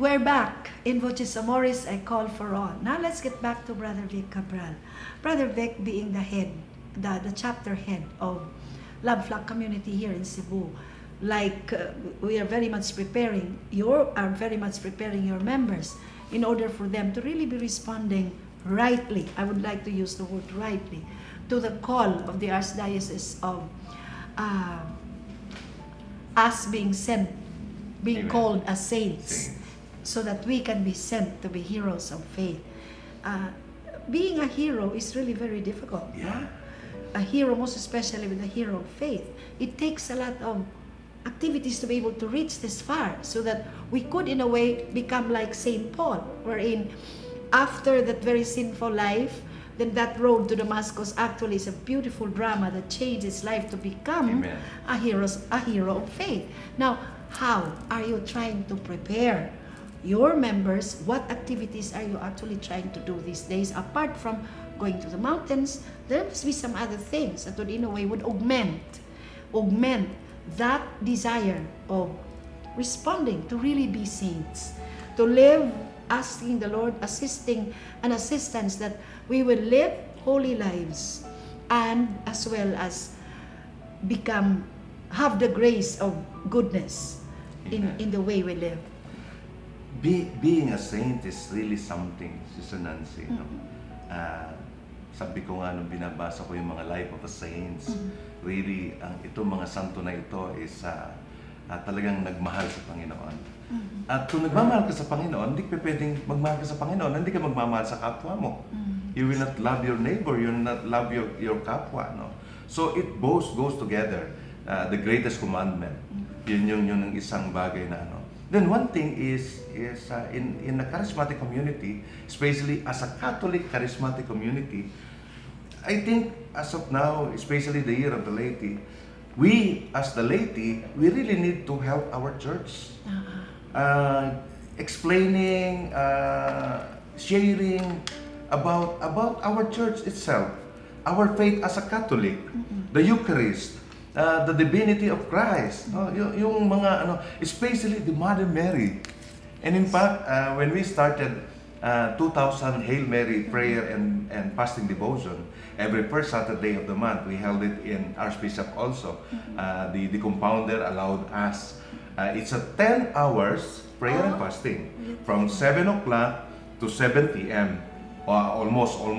We're back in Voces Amoris, I call for all. Now let's get back to Brother Vic Cabral. Brother Vic being the head, the chapter head of Love Flock community here in Cebu. Like we are very much preparing, very much preparing your members in order for them to really be responding rightly. I would like to use the word rightly to the call of the Archdiocese of us being sent, being Amen. called as saints, so that we can be sent to be heroes of faith. Being a hero is really very difficult. Yeah. No? A hero, most especially with a hero of faith, it takes a lot of activities to be able to reach this far, so that we could in a way become like Saint Paul, wherein after that very sinful life, then that road to Damascus actually is a beautiful drama that changed his life to become Amen. a hero of faith. Now, how are you trying to prepare your members? What activities are you actually trying to do these days apart from going to the mountains? There must be some other things that would in a way would augment that desire of responding to really be saints, to live asking the Lord assisting and assistance that we will live holy lives, and as well as have the grace of goodness in the way we live. Being a saint is really something, Sister Nancy. No? Sabi ko nga nung binabasa ko yung mga life of the saints, really, itong mga santo na ito is talagang nagmahal sa Panginoon. At kung nagmamahal ka sa Panginoon, hindi ka pwedeng magmahal ka sa Panginoon, hindi ka magmamahal sa kapwa mo. You will not love your neighbor, you will not love your kapwa. No? So it both goes together. The greatest commandment. Yun yung isang bagay na ano. Then one thing is in a charismatic community, especially as a Catholic charismatic community, I think as of now, especially the year of the laity, we as the laity, we really need to help our church. Explaining, sharing about our church itself, our faith as a Catholic, the Eucharist, the divinity of Christ, yung mga especially the Mother Mary. And in fact, when we started 2000 Hail Mary prayer and fasting devotion, every first Saturday of the month, we held it in Archbishop also. The compounder allowed us. It's a 10 hours prayer and fasting from 7 o'clock to 7 p.m. Almost 12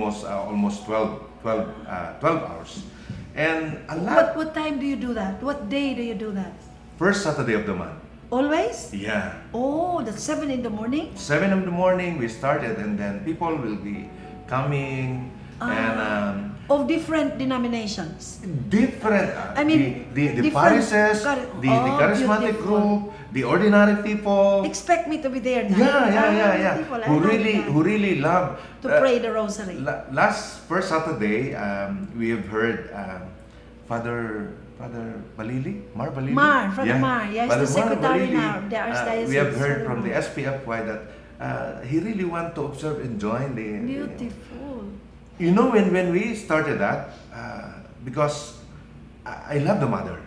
hours. And a lot. What time do you do that? What day do you do that? First Saturday of the month. Always? Yeah. Oh, that's 7 in the morning? 7 in the morning we started, and then people will be coming and of different denominations. different. I mean, the different parishes, the Oh, charismatic beautiful. group, the ordinary people. Expect me to be there now. Yeah. Beautiful. I Who like that. really love To pray the rosary. Last first Saturday, we have heard Father Balili, Balili. Father Mar, yes, Father the secretary Balili. now, the Archdiocese. We have heard from the Mar. SPFY that he really want to observe and join the. Beautiful. You know, when we started that, because I love the mother,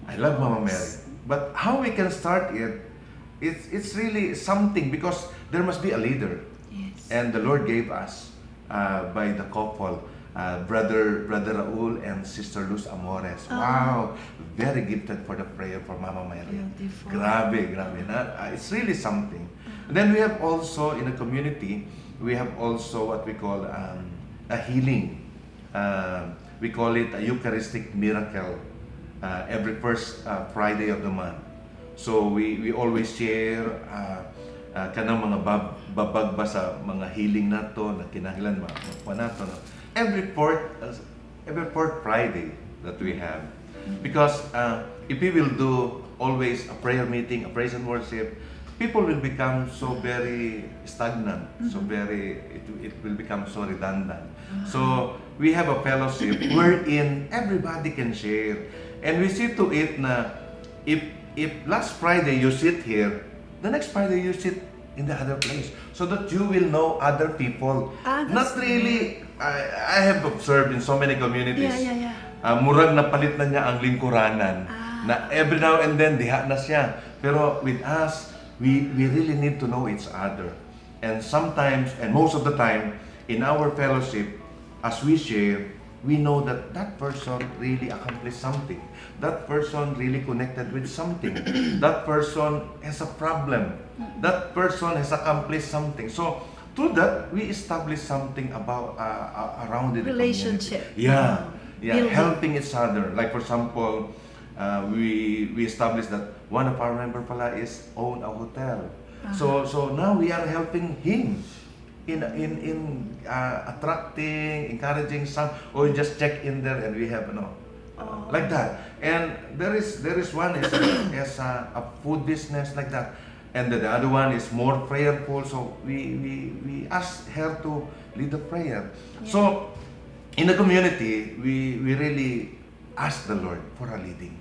I love Mama Mary, but how we can start it's really something, because there must be a leader. Yes. And the Lord gave us by the couple, Brother Raul and Sister Luz Amores. Wow, very gifted for the prayer for Mama Mary. Beautiful. Grabe. It's really something. And then we have also in the community, we have also what we call a healing. We call it a Eucharistic miracle every first Friday of the month. So we always share kanang mga babag ba sa mga healing nato na kinahanglan makuha nato, no? Every fourth Friday that we have, because if we will do always a prayer meeting, a praise and worship, people will become so very stagnant, so very it will become so redundant. So we have a fellowship wherein everybody can share, and we see to it na if last Friday you sit here, the next Friday you sit in the other place, so that you will know other people. Not really. I have observed in so many communities. Yeah. Murag napalit na niya ang lingkuranan. Na every now and then diha na siya. Pero with us, we really need to know each other. And sometimes, and most of the time, in our fellowship, as we share, we know that that person really accomplished something. That person really connected with something. That person has a problem. That person has accomplished something. So, through that, we establish something about around the Relationship. community. Yeah, yeah, Building. helping each other. Like for example, we established that one of our member pala is own a hotel. So now we are helping him in attracting, encouraging some, or you just check in there and we have like that. And there is one is a food business like that, and the other one is more prayerful. So we ask her to lead the prayer. So in the community, we really ask the Lord for a leading.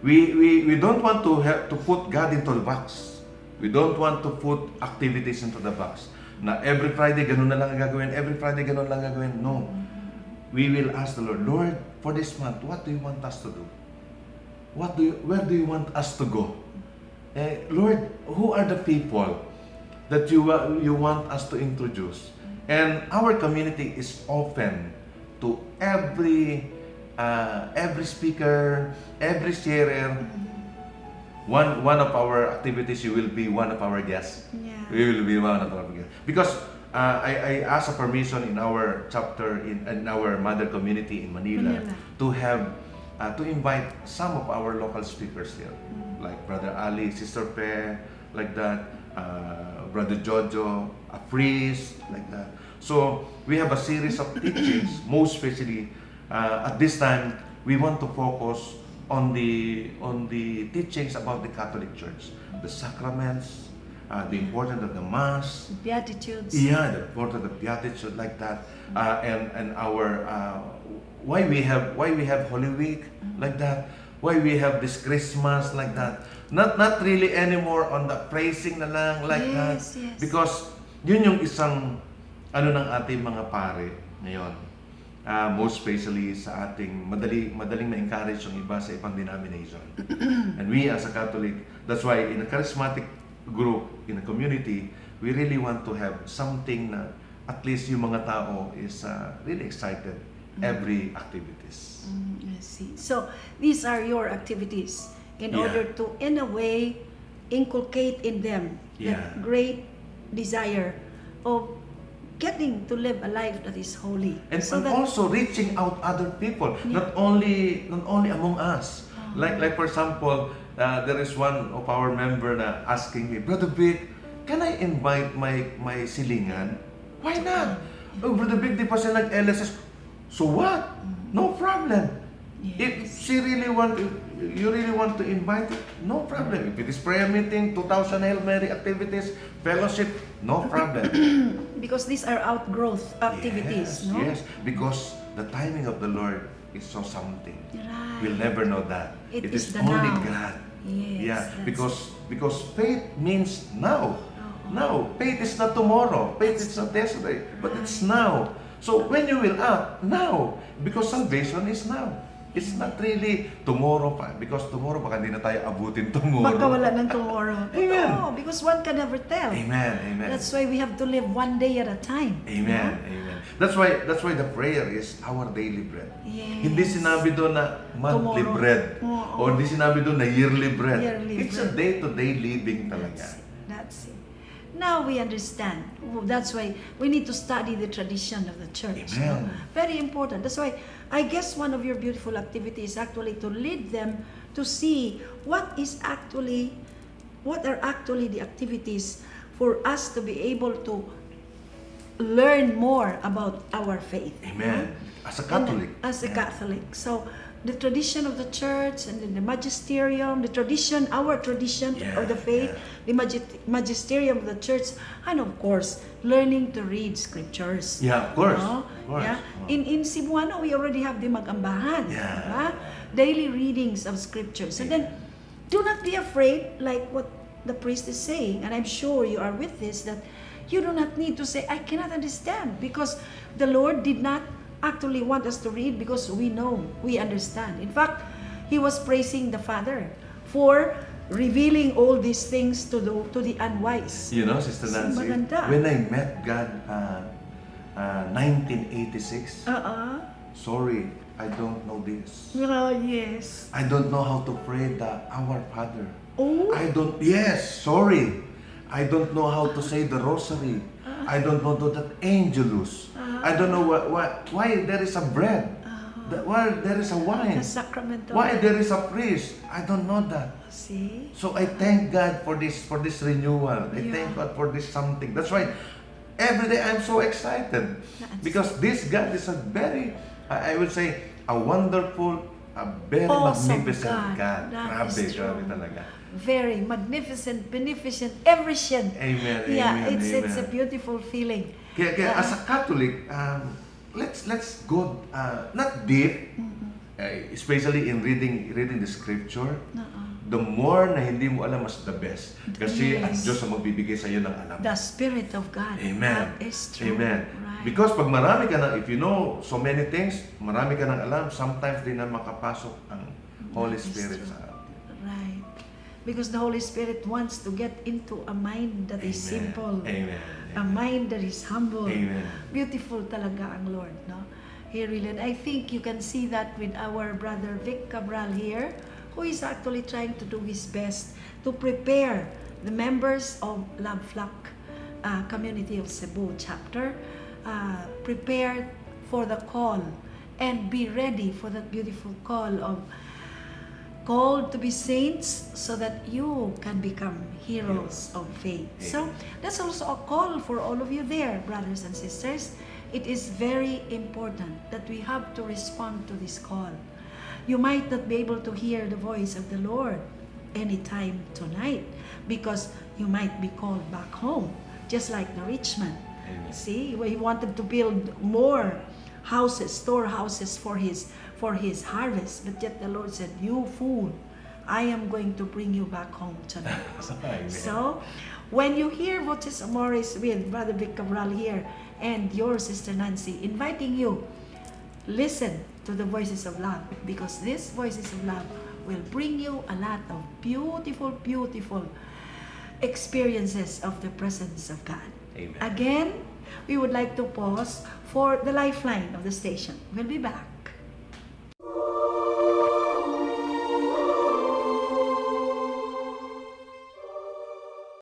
We don't want to put God into the box. We don't want to put activities into the box. Na every Friday, ganun na lang ang gagawin. Every Friday, ganun lang ang gagawin. No. We will ask the Lord, Lord, for this month, what do you want us to do? Where do you want us to go? Lord, who are the people that you want us to introduce? And our community is open to every speaker, every sharer. One of our activities, you will be one of our guests. Yeah. We will be one of our guests. Because I asked a permission in our chapter, in our mother community in Manila. To have, to invite some of our local speakers here. Like Brother Ali, Sister Pe, like that, Brother Jojo, a priest, like that. So we have a series of teachings, most especially at this time, we want to focus on the teachings about the Catholic Church, the sacraments, the importance of the Mass, Beatitudes. yeah, the importance of the Beatitude, like that, and our why we have Holy Week, like that, why we have this Christmas, like that. Not really anymore on the praising na lang, like that, Yes. because yun yung isang ng ating mga pare ngayon. Most especially sa ating madaling ma-encourage yung iba sa ibang denomination. And we as a Catholic, that's why in a charismatic group, in a community, we really want to have something na at least yung mga tao is really excited every activities. I see. So these are your activities in Yeah. order to, in a way, inculcate in them Yeah. that great desire of getting to live a life that is holy. And, So and that- also reaching out other people, Yeah. not only among us. Like for example, there is one of our member na asking me, Brother Vic, can I invite my silingan? Why not? Oh, Brother Vic, di pa siya nag-LSS. So what? No problem. If she really you really want to invite it, no problem. If it is prayer meeting, 2,000 Hail Mary activities, fellowship, no problem. because these are outgrowth activities, Yes, no? yes, because the timing of the Lord is so something. Right. We'll never know that. It It is is the only now. God. Yes, Yeah, that's because faith means now. Now, faith is not tomorrow. Faith is not yesterday, but it's now. So when you will act, now. Because salvation is now. It's not really tomorrow pa. Because tomorrow, baka hindi na tayo abutin tomorrow. Baka wala ng tomorrow. Amen. Totoo, because one can never tell. Amen, amen. That's why we have to live one day at a time. Amen, amen. That's why the prayer is our daily bread. Yes. Hindi sinabi doon na monthly Tomorrow. bread. Oo. O hindi sinabi doon na yearly bread. Yearly It's bread. a day-to-day living talaga. That's it. Now we understand. That's why we need to study the tradition of the church. Amen. Very important. That's why I guess one of your beautiful activities is actually to lead them to see what are actually the activities for us to be able to learn more about our faith. Amen. As a And Catholic. as a Yeah. Catholic. So the tradition of the church and then the magisterium, our tradition Yeah, of the faith, the magisterium of the church, and of course, learning to read scriptures. Yeah, of course. No? Of course. Yeah. Oh. In Cebuano, we already have the Magambahan. Yeah. diba? Daily readings of scriptures. And then, do not be afraid, like what the priest is saying, and I'm sure you are with this, that you do not need to say, I cannot understand, because the Lord did not actually want us to read because we know, we understand. In fact, He was praising the Father for revealing all these things to the unwise. You know, Sister So, Nancy, maganda. when I met God 1986, sorry, I don't know this. Oh, yes. I don't know how to pray the Our Father. Oh, Sorry. I don't know how to say the rosary. I don't know that angelus. I don't know why there is a bread. Why there is a wine. the sacrament of Why there is a priest. I don't know that. See? So I thank God for this renewal. I Yeah. thank God for this something. That's why every day I'm so excited because this God is a very, I would say, a wonderful, a very Awesome magnificent God. God. That is true. Grabe talaga. Very magnificent, beneficent, everything. Amen. Yeah, Amen. it's a Amen. beautiful feeling. Kaya as a Catholic, let's go not deep, especially in reading the scripture. The more na hindi mo alam, mas the best. Kasi ang Yes. Diyos ang magbibigay sa iyo ng alam. The Spirit of God. Amen. That is true. Amen. Right. Because pag marami ka if you know so many things, marami ka ng alam, sometimes din na makapasok ang Holy That is Spirit true. sa atin. Right. Because the Holy Spirit wants to get into a mind that is Amen. simple. Amen. A mind that is humble. Amen. Beautiful talaga ang Lord, no? He really, and I think you can see that with our brother Vic Cabral here, who is actually trying to do his best to prepare the members of Love Flock Community of Cebu chapter, prepare for the call and be ready for that beautiful call of called to be saints so that you can become heroes of faith. So that's also a call for all of you there, brothers and sisters. It is very important that we have to respond to this call. You might not be able to hear the voice of the Lord anytime tonight because you might be called back home, just like the rich man. Amen. See, he wanted to build more houses, storehouses for his harvest, but yet the Lord said, "You fool, I am going to bring you back home tonight." Amen. So, when you hear Voces Amoris with Brother Vic Cabral here and your Sister Nancy inviting you, listen to the voices of love, because these voices of love will bring you a lot of beautiful, beautiful experiences of the presence of God. Amen. Again, we would like to pause for the lifeline of the station. We'll be back.